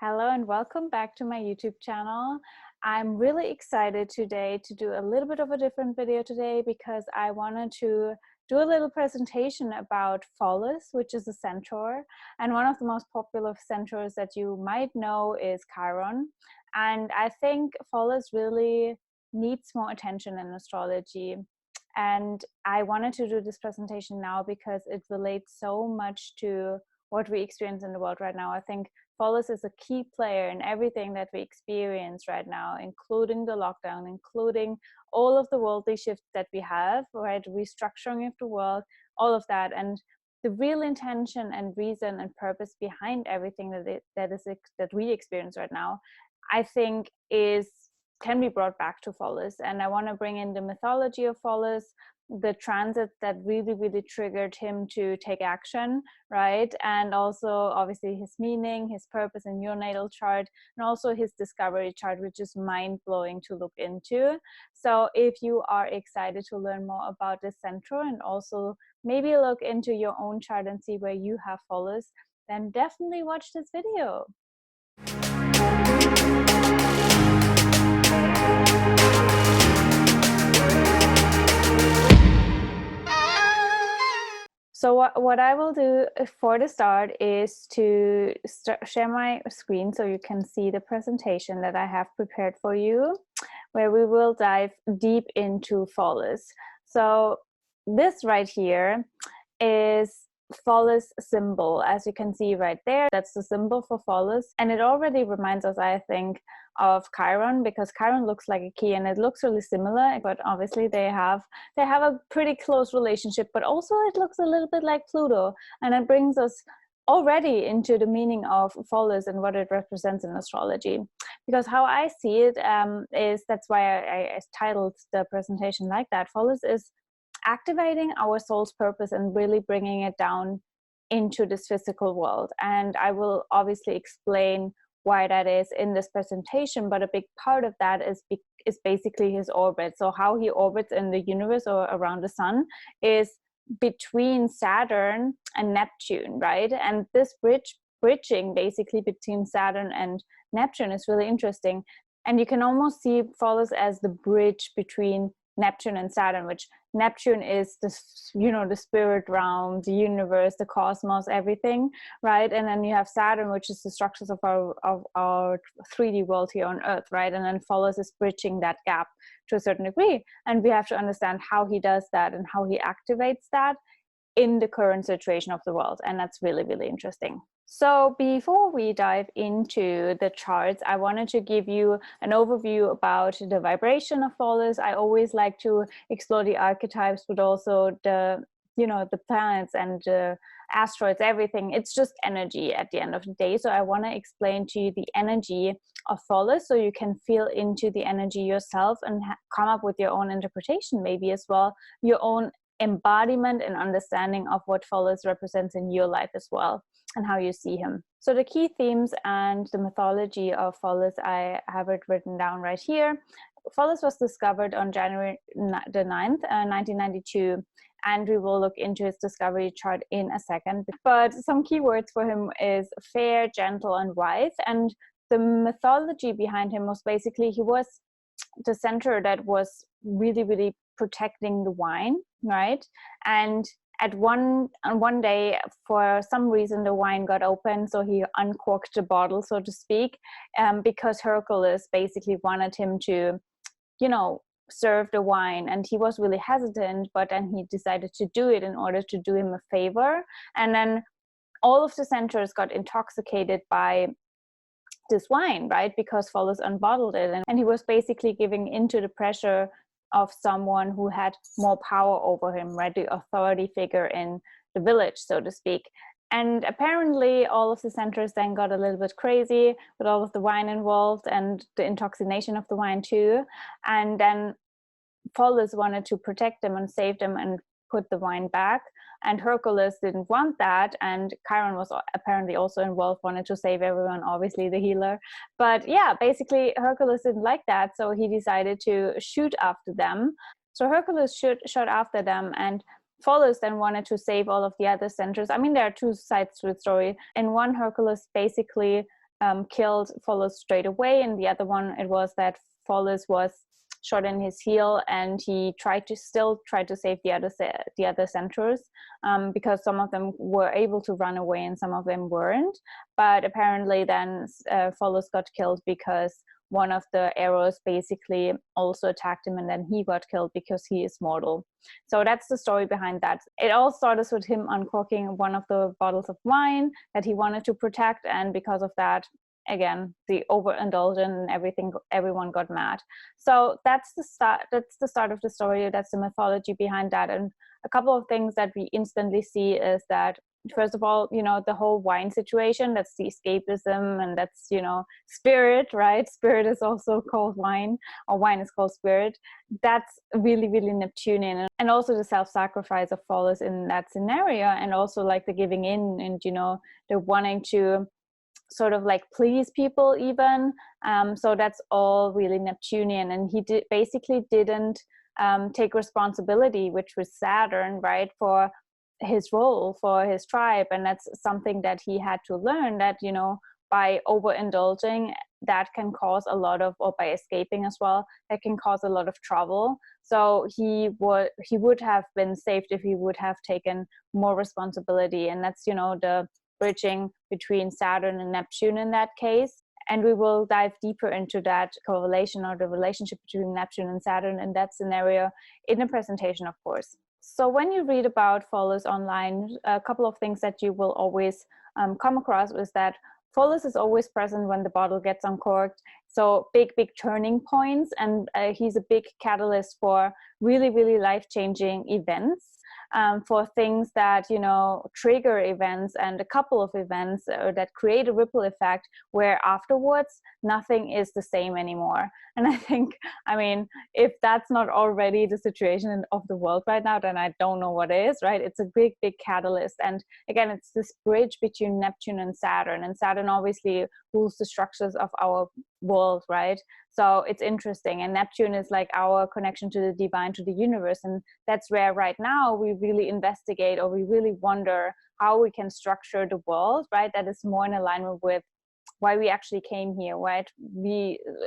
Hello and welcome back to my YouTube channel. I'm really excited today to do a little bit of a different video today because I wanted to do a little presentation about Pholus, which is a centaur, and one of the most popular centaurs that you might know is Chiron. And I think Pholus really needs more attention in astrology. And I wanted to do this presentation now because it relates so much to what we experience in the world right now. I think Pholus is a key player in everything that we experience right now, including the lockdown, including all of the worldly shifts that we have, right? Restructuring of the world, all of that. And the real intention and reason and purpose behind everything that we experience right now, I think can be brought back to Pholus. And I want to bring in the mythology of Pholus, the transit that really triggered him to take action, right? And also obviously his meaning, his purpose in your natal chart, and also his discovery chart, which is mind-blowing to look into. So if you are excited to learn more about this centaur and also maybe look into your own chart and see where you have Pholus, then definitely watch this video. So what I will do for the start is to share my screen so you can see the presentation that I have prepared for you, where we will dive deep into Pholus. So this right here is Pholus symbol, as you can see right there. That's the symbol for Pholus, and it already reminds us, I think, of Chiron, because Chiron looks like a key and it looks really similar, but obviously they have a pretty close relationship, but also it looks a little bit like Pluto, and it brings us already into the meaning of Pholus and what it represents in astrology. Because how I see it is, that's why I titled the presentation like that. Pholus is activating our soul's purpose and really bringing it down into this physical world. And I will obviously explain why that is in this presentation, but a big part of that is basically his orbit. So how he orbits in the universe or around the sun is between Saturn and Neptune, right? And this bridging basically between Saturn and Neptune is really interesting. And you can almost see Pholus as the bridge between Neptune and Saturn, which Neptune is this, the spirit realm, the universe, the cosmos, everything, right? And then you have Saturn, which is the structures of our 3D world here on Earth, right? And then Pholus is bridging that gap to a certain degree. And we have to understand how he does that and how he activates that in the current situation of the world. And that's really interesting. So before we dive into the charts, I wanted to give you an overview about the vibration of Pholus. I always like to explore the archetypes, but also the planets and the asteroids, everything. It's just energy at the end of the day. So I want to explain to you the energy of Pholus so you can feel into the energy yourself and come up with your own interpretation, maybe as well, your own embodiment and understanding of what Pholus represents in your life as well, and how you see him. So the key themes and the mythology of Pholus, I have it written down right here. Pholus was discovered on January the 9th, 1992, and we will look into his discovery chart in a second. But some keywords for him is fair, gentle, and wise. And the mythology behind him was basically he was the centaur that was really protecting the wine, right? And on one day, for some reason, the wine got open, so he uncorked the bottle, so to speak, because Hercules basically wanted him to, serve the wine, and he was really hesitant, but then he decided to do it in order to do him a favor. And then all of the centaurs got intoxicated by this wine, right? Because Pholus unbottled it, and he was basically giving into the pressure of someone who had more power over him, right? The authority figure in the village, so to speak. And apparently all of the centaurs then got a little bit crazy with all of the wine involved and the intoxication of the wine too. And then Pholus wanted to protect them and save them and put the wine back. And Hercules didn't want that, and Chiron was apparently also involved, wanted to save everyone, obviously the healer. But yeah, basically Hercules didn't like that, so he decided to shoot after them. So Hercules shot after them, and Pholus then wanted to save all of the other centaurs. I mean, there are two sides to the story. In one, Hercules basically killed Pholus straight away, and the other one, it was that Pholus was shot in his heel, and he still tried to save the other centaurs, because some of them were able to run away and some of them weren't. But apparently then Pholus got killed because one of the arrows basically also attacked him, and then he got killed because he is mortal. So that's the story behind that. It all started with him uncorking one of the bottles of wine that he wanted to protect, and because of that, again, the overindulgence and everyone got mad. So that's the start of the story. That's the mythology behind that. And a couple of things that we instantly see is that, first of all, you know, the whole wine situation, that's the escapism, and that's, you know, spirit, right? Spirit is also called wine, or wine is called spirit. That's really, really Neptunian. And also the self-sacrifice of Pholus in that scenario, and also like the giving in, and, you know, the wanting to sort of like please people even. So that's all really Neptunian. And he basically didn't take responsibility, which was Saturn, right, for his role, for his tribe. And that's something that he had to learn, that, you know, by overindulging, that can cause a lot of, or by escaping as well, that can cause a lot of trouble. So he would have been saved if he would have taken more responsibility. And that's, you know, the bridging between Saturn and Neptune in that case. And we will dive deeper into that correlation, or the relationship between Neptune and Saturn in that scenario in a presentation, of course. So when you read about Pholus online, a couple of things that you will always come across is that Pholus is always present when the bottle gets uncorked. So big turning points, and he's a big catalyst for really, really life-changing events. For things that, you know, trigger events, and a couple of events that create a ripple effect where afterwards nothing is the same anymore. And I think, I mean, if that's not already the situation of the world right now, then I don't know what is, right? It's a big catalyst. And again, it's this bridge between Neptune and Saturn obviously rules the structures of our world, right? So it's interesting. And Neptune is like our connection to the divine, to the universe. And that's where right now we really investigate, or we really wonder how we can structure the world, right? That is more in alignment with why we actually came here, right?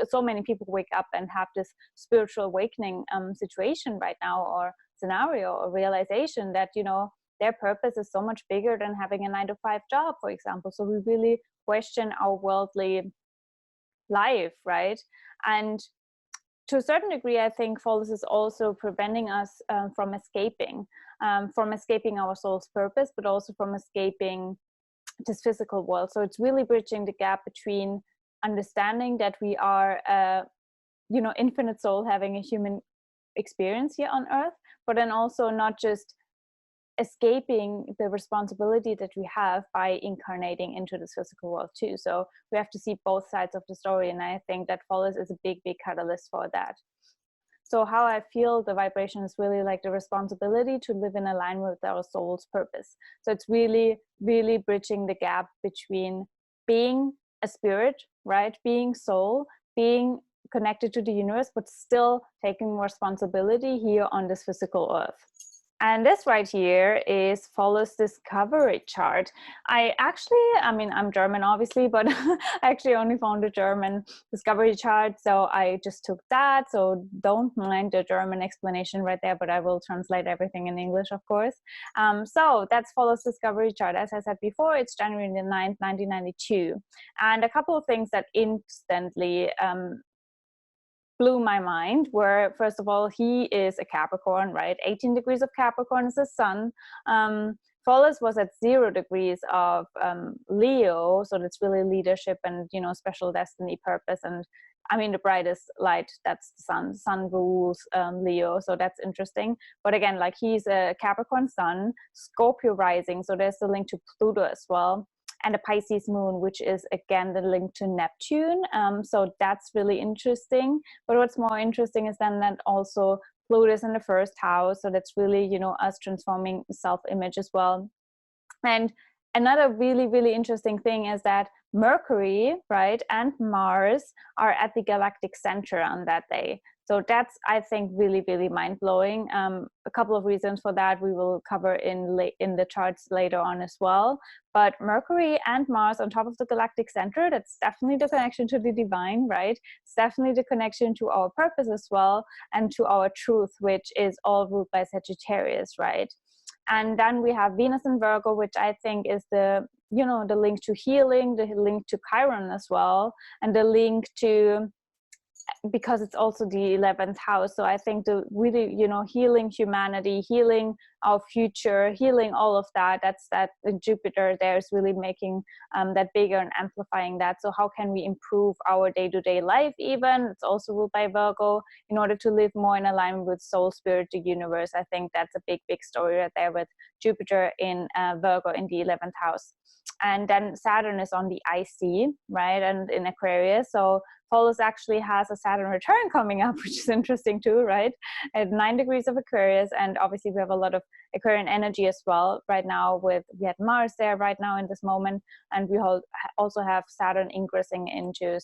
So many people wake up and have this spiritual awakening situation right now, or scenario, or realization that, you know, their purpose is so much bigger than having a 9-to-5 job, for example. So we really question our worldly life, right? And to a certain degree, I think Pholus is also preventing us from escaping our soul's purpose, but also from escaping this physical world. So it's really bridging the gap between understanding that we are you know, infinite soul having a human experience here on earth, but then also not just escaping the responsibility that we have by incarnating into this physical world too. So we have to see both sides of the story, and I think that Pholus is a big catalyst for that. So how I feel the vibration is really like the responsibility to live in alignment with our soul's purpose. So it's really bridging the gap between being a spirit, right, being soul, being connected to the universe, but still taking responsibility here on this physical earth. And this right here is Pholus discovery chart. I mean, I'm German obviously, but I actually only found the German discovery chart. So I just took that. So don't mind the German explanation right there, but I will translate everything in English, of course. So that's Pholus discovery chart. As I said before, it's January the 9th, 1992. And a couple of things that instantly blew my mind were, first of all, he is a Capricorn, right? 18 degrees of Capricorn is the sun. Pholus was at 0 degrees of Leo, so that's really leadership and, you know, special destiny, purpose, and I mean the brightest light, that's the sun. The sun rules Leo, so that's interesting. But again, like, he's a Capricorn sun, Scorpio rising, so there's the link to Pluto as well, and a Pisces moon, which is again the link to Neptune. So that's really interesting. But what's more interesting is then that also Pluto is in the 1st house. So that's really, you know, us transforming self-image as well. And another really interesting thing is that Mercury, right, and Mars are at the galactic center on that day. So that's, I think, really, really mind-blowing. A couple of reasons for that we will cover in the charts later on as well. But Mercury and Mars on top of the galactic center, that's definitely the connection to the divine, right? It's definitely the connection to our purpose as well, and to our truth, which is all ruled by Sagittarius, right? And then we have Venus in Virgo, which I think is the, you know, the link to healing, the link to Chiron as well, and the link to, because it's also the 11th house. So I think the really, you know, healing humanity, healing our future, healing all of that, that's that Jupiter there is really making that bigger and amplifying that. So how can we improve our day-to-day life even? It's also ruled by Virgo, in order to live more in alignment with soul, spirit, the universe. I think that's a big, big story right there with Jupiter in Virgo in the 11th house. And then Saturn is on the IC, right, and in Aquarius. So Pholus actually has a Saturn return coming up, which is interesting too, right? At 9 degrees of Aquarius, and obviously we have a lot of Aquarian energy as well right now. We had Mars there right now in this moment, and we also have Saturn ingressing into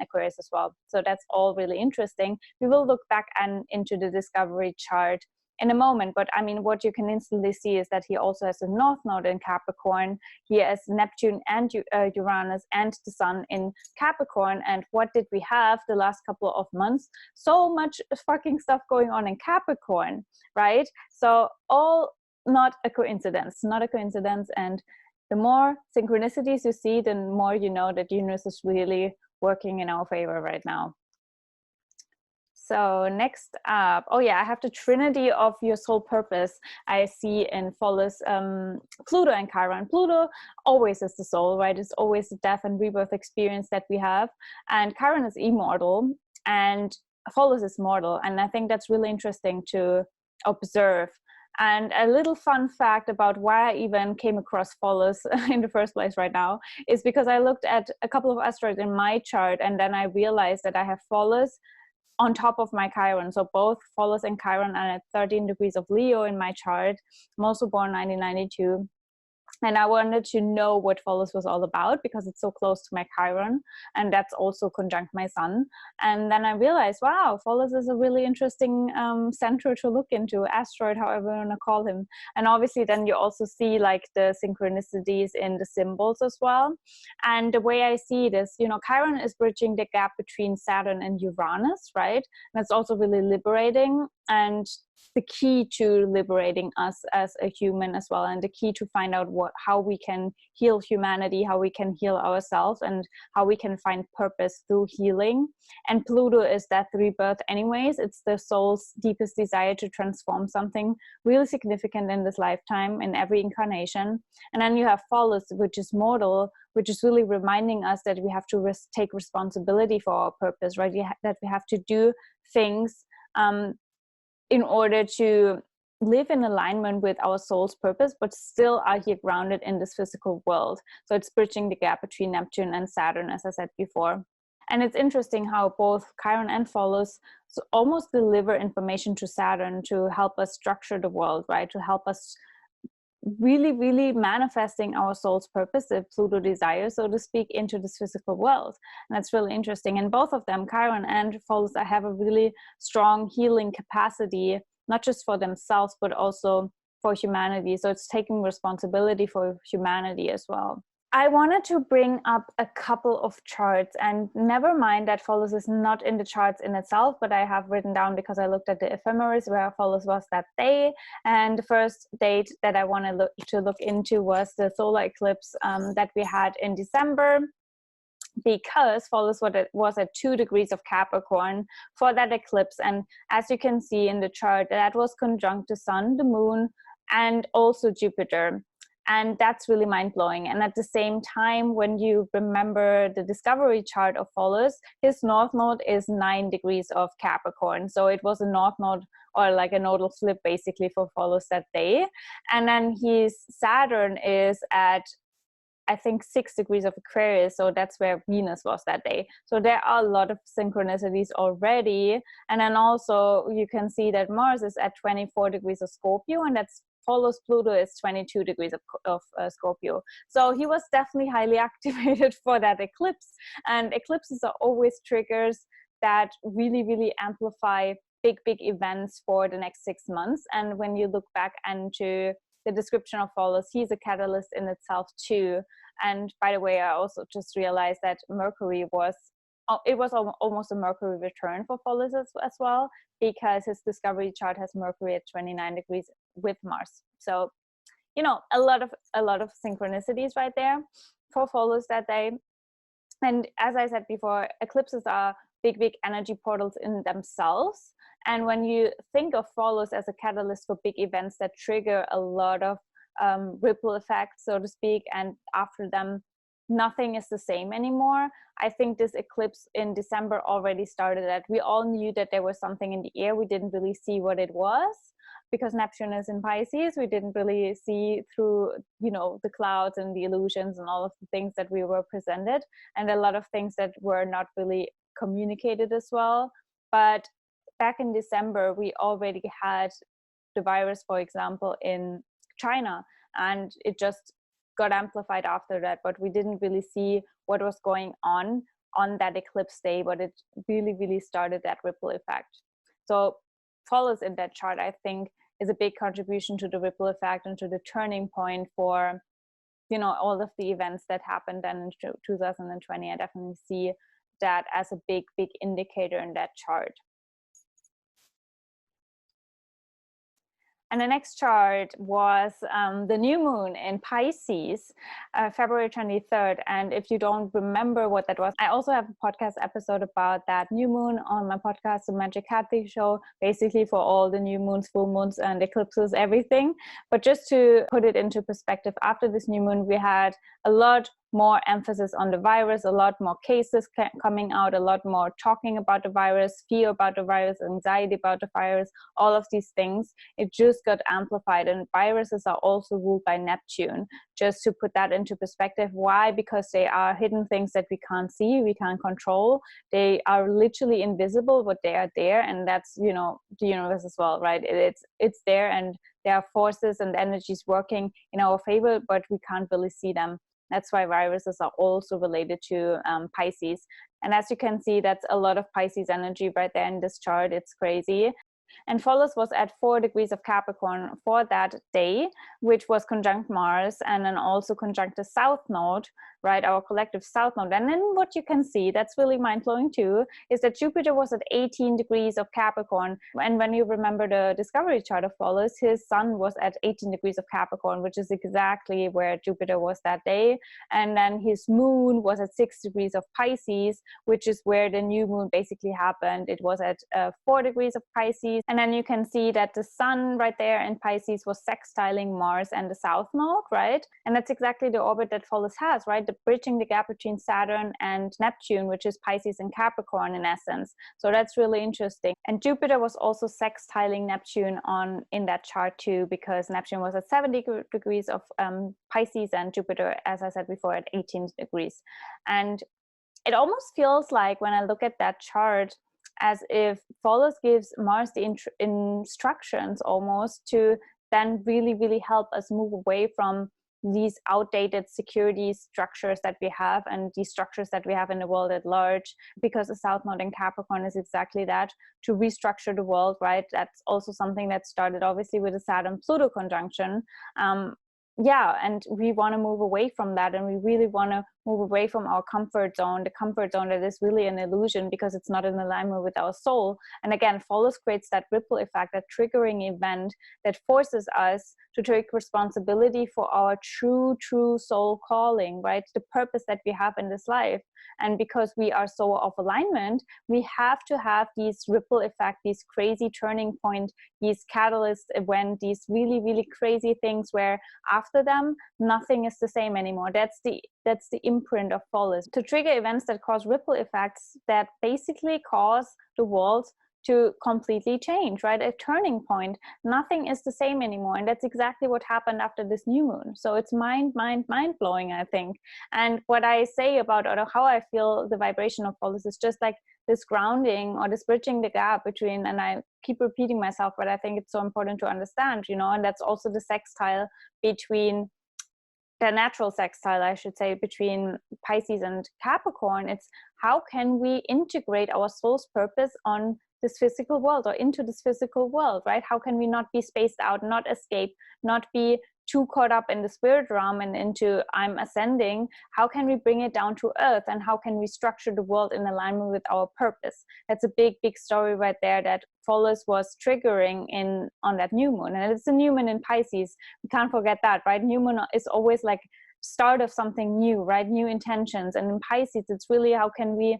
Aquarius as well. So that's all really interesting. We will look back into the discovery chart in a moment, but I mean, what you can instantly see is that he also has a North Node in Capricorn. He has Neptune and Uranus and the Sun in Capricorn. And what did we have the last couple of months? So much fucking stuff going on in Capricorn, right? So all not a coincidence, not a coincidence. And the more synchronicities you see, the more you know that the universe is really working in our favor right now. So next up, oh yeah, I have the trinity of your soul purpose. I see in Pholus, Pluto and Chiron. Pluto always is the soul, right? It's always the death and rebirth experience that we have. And Chiron is immortal and Pholus is mortal. And I think that's really interesting to observe. And a little fun fact about why I even came across Pholus in the first place right now is because I looked at a couple of asteroids in my chart, and then I realized that I have Pholus on top of my Chiron. So both Pholus and Chiron are at 13 degrees of Leo in my chart. I'm also born 1992. And I wanted to know what Pholus was all about because it's so close to my Chiron, and that's also conjunct my Sun. And then I realized, wow, Pholus is a really interesting centaur to look into, asteroid, however you want to call him. And obviously then you also see like the synchronicities in the symbols as well. And the way I see it is, you know, Chiron is bridging the gap between Saturn and Uranus, right? And it's also really liberating and the key to liberating us as a human as well, and the key to find out how we can heal humanity, how we can heal ourselves, and how we can find purpose through healing. And Pluto is that rebirth anyways. It's the soul's deepest desire to transform something really significant in this lifetime, in every incarnation. And then you have Pholus, which is mortal, which is really reminding us that we have to take responsibility for our purpose, right? That we have to do things in order to live in alignment with our soul's purpose, but still are here grounded in this physical world. So it's bridging the gap between Neptune and Saturn, as I said before. And it's interesting how both Chiron and Pholus almost deliver information to Saturn to help us structure the world, right? To help us really, really manifesting our soul's purpose, the Pluto desire, so to speak, into this physical world. And that's really interesting. And both of them, Chiron and Pholus, have a really strong healing capacity, not just for themselves, but also for humanity. So it's taking responsibility for humanity as well. I wanted to bring up a couple of charts, and never mind that Pholus is not in the charts in itself, but I have written down because I looked at the ephemeris where Pholus was that day. And the first date that I wanted to look into was the solar eclipse that we had in December, because Pholus was at 2 degrees of Capricorn for that eclipse. And as you can see in the chart, that was conjunct the Sun, the Moon, and also Jupiter. And that's really mind-blowing. And at the same time, when you remember the discovery chart of Pholus, his North Node is 9 degrees of Capricorn. So it was a North Node, or like a nodal flip basically, for Pholus that day. And then his Saturn is at, I think, 6 degrees of Aquarius. So that's where Venus was that day. So there are a lot of synchronicities already. And then also you can see that Mars is at 24 degrees of Scorpio, and that's Pholus Pluto is 22 degrees of Scorpio. So he was definitely highly activated for that eclipse. And eclipses are always triggers that really amplify big events for the next 6 months. And when you look back into the description of Pholus, he's a catalyst in itself too. And by the way, I also just realized that Mercury was almost a Mercury return for Pholus as well, because his discovery chart has Mercury at 29 degrees with Mars. So, you know, a lot of synchronicities right there for Pholus that day. And as I said before, eclipses are big energy portals in themselves. And when you think of Pholus as a catalyst for big events that trigger a lot of ripple effects, so to speak, and after them, nothing is the same anymore. I think this eclipse in December already started that. We all knew that there was something in the air. We didn't really see what it was, because Neptune is in Pisces. We didn't really see through, you know, the clouds and the illusions and all of the things that we were presented, and a lot of things that were not really communicated as well. But back in December, we already had the virus, for example, in China, and it just got amplified after that. But we didn't really see what was going on that eclipse day, but it really started that ripple effect. So Pholus in that chart, I think, is a big contribution to the ripple effect and to the turning point for, you know, all of the events that happened then in 2020. I definitely see that as a big indicator in that chart. And the next chart was the new moon in Pisces, February 23rd. And if you don't remember what that was, I also have a podcast episode about that new moon on my podcast, The Magic Kathi Show, basically for all the new moons, full moons, and eclipses, everything. But just to put it into perspective, after this new moon, we had a lot more emphasis on the virus, a lot more cases coming out, a lot more talking about the virus, fear about the virus, anxiety about the virus, all of these things. It just got amplified, and viruses are also ruled by Neptune. Just to put that into perspective. Why? Because they are hidden things that we can't see, we can't control. They are literally invisible, but they are there, and that's, you know, the universe as well, right? It's there, and there are forces and energies working in our favor, but we can't really see them. That's why viruses are also related to Pisces. And as you can see, that's a lot of Pisces energy right there in this chart. It's crazy. And Pholus was at 4 degrees of Capricorn for that day, which was conjunct Mars, and then also conjunct the South Node, right, our collective South Node. And then what you can see, that's really mind-blowing too, is that Jupiter was at 18 degrees of Capricorn. And when you remember the discovery chart of Pholus, his sun was at 18 degrees of Capricorn, which is exactly where Jupiter was that day. And then his moon was at 6 degrees of Pisces, which is where the new moon basically happened. It was at 4 degrees of Pisces. And then you can see that the sun right there in Pisces was sextiling Mars and the South Node, right? And that's exactly the orbit that Pholus has, right? The bridging the gap between Saturn and Neptune, which is Pisces and Capricorn in essence. So that's really interesting. And Jupiter was also sextiling Neptune in that chart too, because Neptune was at 70 degrees of Pisces, and Jupiter, as I said before, at 18 degrees. And it almost feels like, when I look at that chart, as if Pholus gives Mars the instructions almost to then really help us move away from these outdated security structures that we have, and these structures that we have in the world at large, because the South Node in Capricorn is exactly that, to restructure the world, right? That's also something that started obviously with the Saturn-Pluto conjunction. Yeah, and we want to move away from that, and we really want to move away from our comfort zone, the comfort zone that is really an illusion because it's not in alignment with our soul. And again, Pholus creates that ripple effect, that triggering event that forces us to take responsibility for our true soul calling, right? The purpose that we have in this life. And because we are so off alignment, we have to have these ripple effect, these crazy turning point, these catalyst event, these really crazy things where after them, nothing is the same anymore. That's the imprint of Pholus, to trigger events that cause ripple effects that basically cause the world to completely change, right? A turning point. Nothing is the same anymore. And that's exactly what happened after this new moon. So it's mind blowing, I think. And what I say about, or how I feel the vibration of Pholus is just like this grounding, or this bridging the gap between, and I keep repeating myself, but I think it's so important to understand, you know, and that's also the sextile between the natural sextile, I should say, between Pisces and Capricorn. It's how can we integrate our soul's purpose on this physical world, or into this physical world, right? How can we not be spaced out, not escape, not be too caught up in the spirit realm and into I'm ascending? How can we bring it down to earth, and how can we structure the world in alignment with our purpose? That's a big story right there that Pholus was triggering in on that new moon. And it's a new moon in Pisces, we can't forget that, right? New moon is always like start of something new, right? New intentions. And in Pisces, it's really how can we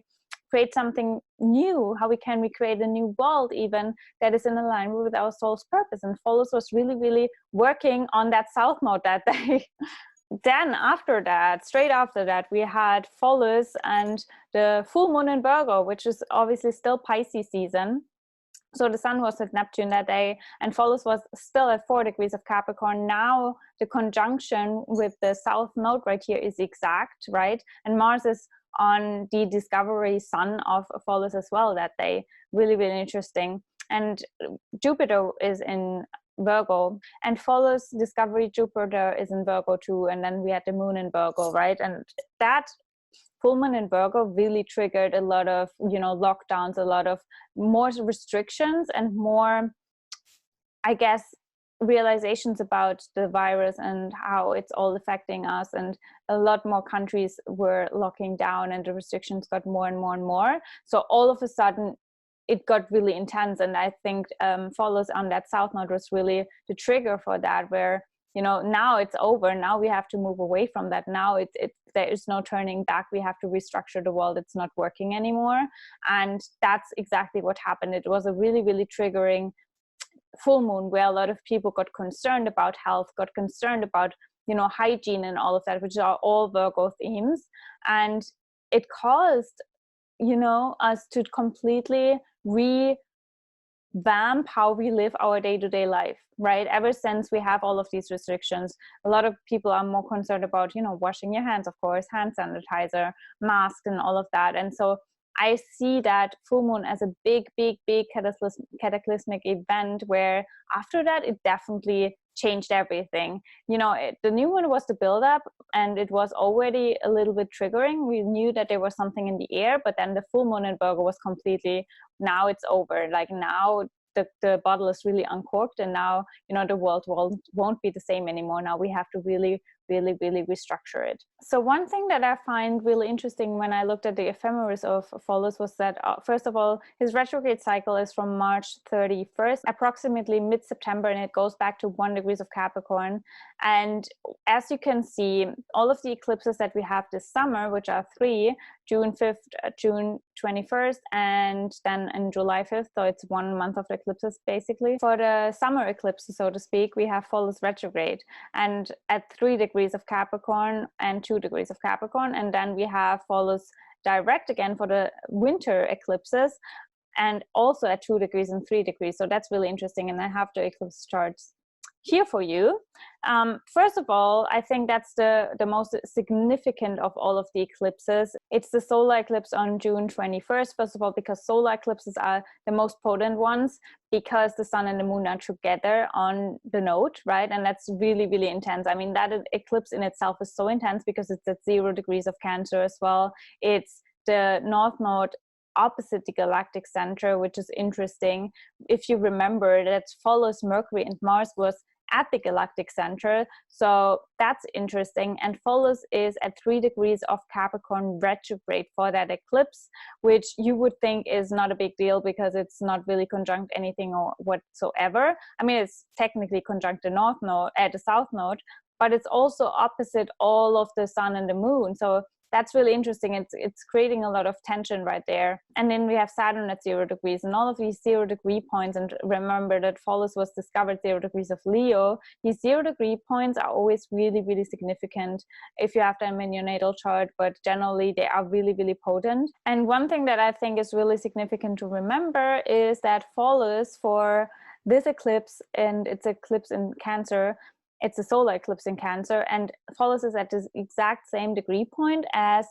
create something new, how can we create a new world even that is in alignment with our soul's purpose. And Pholus was really working on that south node that day. Then after that, straight after that, we had Pholus and the full moon in Virgo, which is obviously still Pisces season. So the sun was at Neptune that day, and Pholus was still at 4 degrees of Capricorn. Now the conjunction with the south node right here is exact, right? And Mars is on the discovery sun of Pholus as well that day. Really interesting. And Jupiter is in Virgo, and Pholus discovery Jupiter is in Virgo too. And then we had the moon in Virgo, right? And that full moon in Virgo really triggered a lot of, you know, lockdowns, a lot of more restrictions, and more, I guess, realizations about the virus and how it's all affecting us. And a lot more countries were locking down, and the restrictions got more and more. So all of a sudden it got really intense. And I think Pholus on that south node was really the trigger for that, where, you know, now it's over, now we have to move away from that. Now there is no turning back. We have to restructure the world. It's not working anymore. And that's exactly what happened. It was a really triggering full moon, where a lot of people got concerned about health, got concerned about, you know, hygiene and all of that, which are all Virgo themes. And it caused, you know, us to completely revamp how we live our day-to-day life, right? Ever since we have all of these restrictions, a lot of people are more concerned about, you know, washing your hands, of course, hand sanitizer, masks, and all of that. And so I see that full moon as a big cataclysmic event, where after that it definitely changed everything. You know, the new moon was the build-up, and it was already a little bit triggering. We knew that there was something in the air, but then the full moon in Virgo was completely, now it's over. Like now the bottle is really uncorked, and now, you know, the world won't be the same anymore. Now we have to really restructure it. So one thing that I find really interesting when I looked at the ephemeris of Pholus was that first of all, his retrograde cycle is from March 31st, approximately mid-September, and it goes back to 1 degree of Capricorn. And as you can see, all of the eclipses that we have this summer, which are 3, June 5th, June 21st, and then in July 5th, so it's 1 month of the eclipses basically. For the summer eclipses, so to speak, we have Pholus retrograde, and at 3 degrees of Capricorn and 2 degrees of Capricorn. And then we have Pholus direct again for the winter eclipses, and also at 2 degrees and 3 degrees. So that's really interesting. And I have the eclipse charts here for you. First of all, I think that's the most significant of all of the eclipses. It's the solar eclipse on June 21st, first of all, because solar eclipses are the most potent ones, because the sun and the moon are together on the node, right? And that's really intense. I mean, that eclipse in itself is so intense because it's at 0 degrees of Cancer as well. It's the north node opposite the galactic center, which is interesting. If you remember, that Pholus, Mercury, and Mars was at the galactic center, so that's interesting. And Pholus is at 3 degrees of Capricorn retrograde for that eclipse, which you would think is not a big deal because it's not really conjunct anything or whatsoever. I mean, it's technically conjunct the north node at the south node, but it's also opposite all of the sun and the moon. So that's really interesting. It's creating a lot of tension right there. And then we have Saturn at 0 degrees, and all of these 0 degree points, and remember that Pholus was discovered 0 degrees of Leo. These 0 degree points are always really significant if you have them in your natal chart, but generally they are really potent. And one thing that I think is really significant to remember is that Pholus for this eclipse, and it's eclipse in Cancer, it's a solar eclipse in Cancer, and Pholus is at this exact same degree point as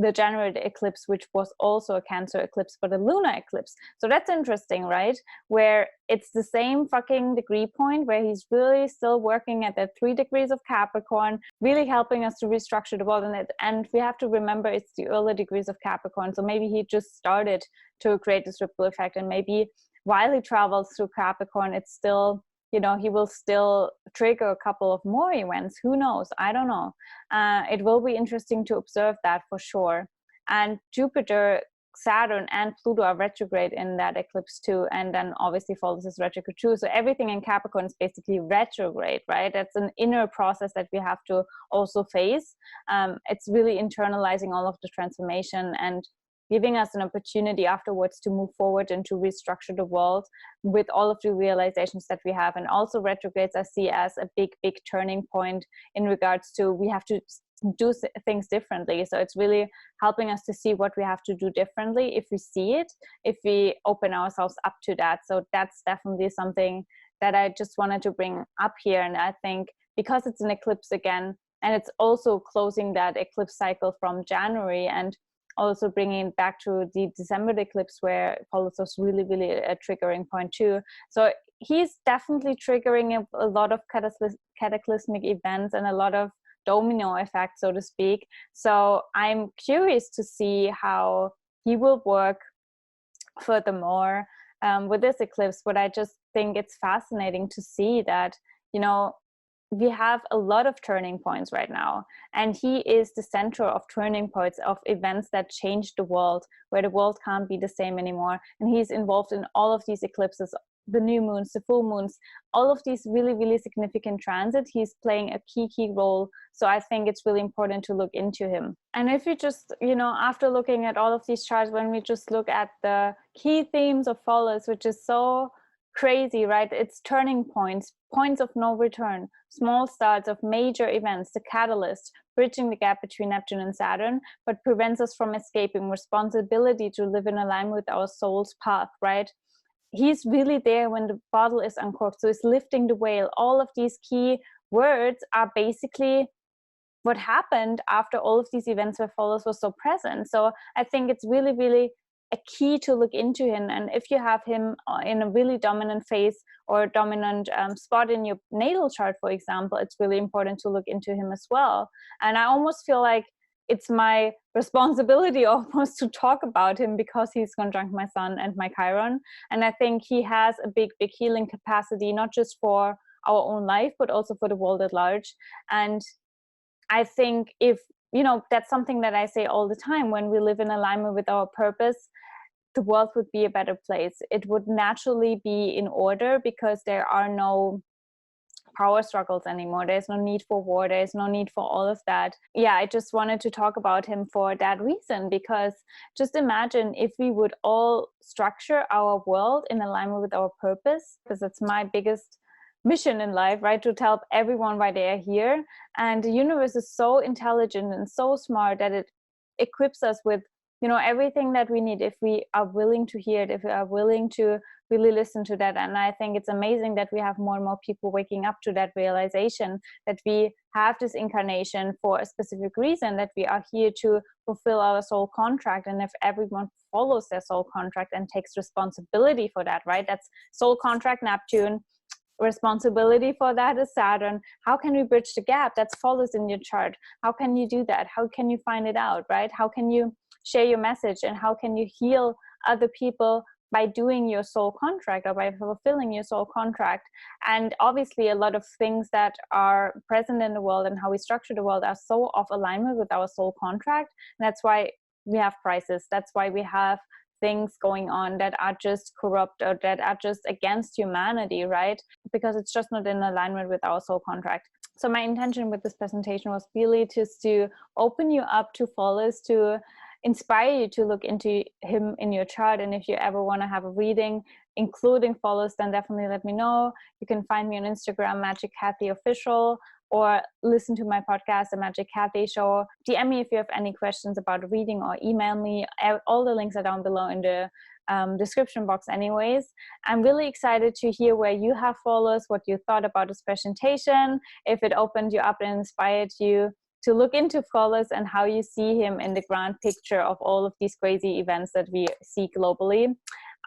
the January eclipse, which was also a Cancer eclipse, but a lunar eclipse. So that's interesting, right? Where it's the same fucking degree point, where he's really still working at the 3 degrees of Capricorn, really helping us to restructure the world in it. And we have to remember it's the early degrees of Capricorn. So maybe he just started to create this ripple effect, and maybe while he travels through Capricorn, it's still, you know, he will still trigger a couple of more events. Who knows? I don't know. It will be interesting to observe that for sure. And Jupiter, Saturn, and Pluto are retrograde in that eclipse too. And then obviously Pholus is retrograde too. So everything in Capricorn is basically retrograde, right? That's an inner process that we have to also face. It's really internalizing all of the transformation and giving us an opportunity afterwards to move forward and to restructure the world with all of the realizations that we have. And also retrogrades I see as a big turning point in regards to we have to do things differently. So it's really helping us to see what we have to do differently if we see it, if we open ourselves up to that. So that's definitely something that I just wanted to bring up here. And I think because it's an eclipse again, and it's also closing that eclipse cycle from January, and also bringing it back to the December eclipse where Pholus was really a triggering point too. So he's definitely triggering a lot of cataclysmic events and a lot of domino effect, so to speak. So I'm curious to see how he will work furthermore with this eclipse. But I just think it's fascinating to see that, you know, we have a lot of turning points right now, and he is the center of turning points, of events that change the world, where the world can't be the same anymore. And he's involved in all of these eclipses, the new moons, the full moons, all of these really significant transits. He's playing a key role. So I think it's really important to look into him. And if you just, you know, after looking at all of these charts, when we just look at the key themes of Pholus, which is so crazy, right? It's turning points, points of no return, small starts of major events, the catalyst, bridging the gap between Neptune and Saturn, but prevents us from escaping responsibility to live in alignment with our soul's path, right? He's really there when the bottle is uncorked. So he's lifting the whale. All of these key words are basically what happened after all of these events where Pholus was so present. So I think it's really a key to look into him. And if you have him in a really dominant phase or dominant spot in your natal chart, for example, it's really important to look into him as well. And I almost feel like it's my responsibility almost to talk about him because he's conjunct my sun and my Chiron. And I think he has a big healing capacity, not just for our own life, but also for the world at large. And I think if, you know, that's something that I say all the time, when we live in alignment with our purpose, the world would be a better place. It would naturally be in order because there are no power struggles anymore. There's no need for war. There's no need for all of that. Yeah, I just wanted to talk about him for that reason, because just imagine if we would all structure our world in alignment with our purpose, because it's my biggest mission in life, right? To help everyone why they are here. And the universe is so intelligent and so smart that it equips us with, you know, everything that we need if we are willing to hear it, if we are willing to really listen to that. And I think it's amazing that we have more and more people waking up to that realization, that we have this incarnation for a specific reason, that we are here to fulfill our soul contract. And if everyone follows their soul contract and takes responsibility for that, right? That's soul contract, Neptune. Responsibility for that is Saturn. How can we bridge the gap? That's Pholus in your chart. How can you do that? How can you find it out, right? How can you share your message, and how can you heal other people by doing your soul contract or by fulfilling your soul contract? And obviously a lot of things that are present in the world and how we structure the world are so off alignment with our soul contract. And that's why we have crisis. That's why we have things going on that are just corrupt or that are just against humanity, right? Because it's just not in alignment with our soul contract. So my intention with this presentation was really just to open you up to Pholus, to inspire you to look into him in your chart. And if you ever want to have a reading including Pholus, then definitely let me know. You can find me on Instagram, Magic Kathi Official, or listen to my podcast, The Magic Kathi Show. DM me if you have any questions about a reading, or email me. All the links are down below in the description box anyways. I'm really excited to hear where you have Pholus, what you thought about this presentation, if it opened you up and inspired you to look into Pholus and how you see him in the grand picture of all of these crazy events that we see globally.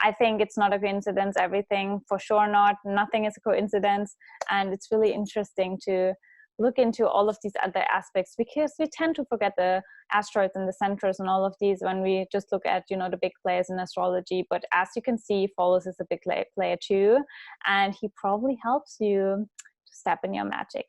I think it's not a coincidence, everything, for sure not. Nothing is a coincidence. And it's really interesting to look into all of these other aspects, because we tend to forget the asteroids and the centaurs and all of these when we just look at, you know, the big players in astrology. But as you can see, Pholus is a big player too, and he probably helps you to step in your magic.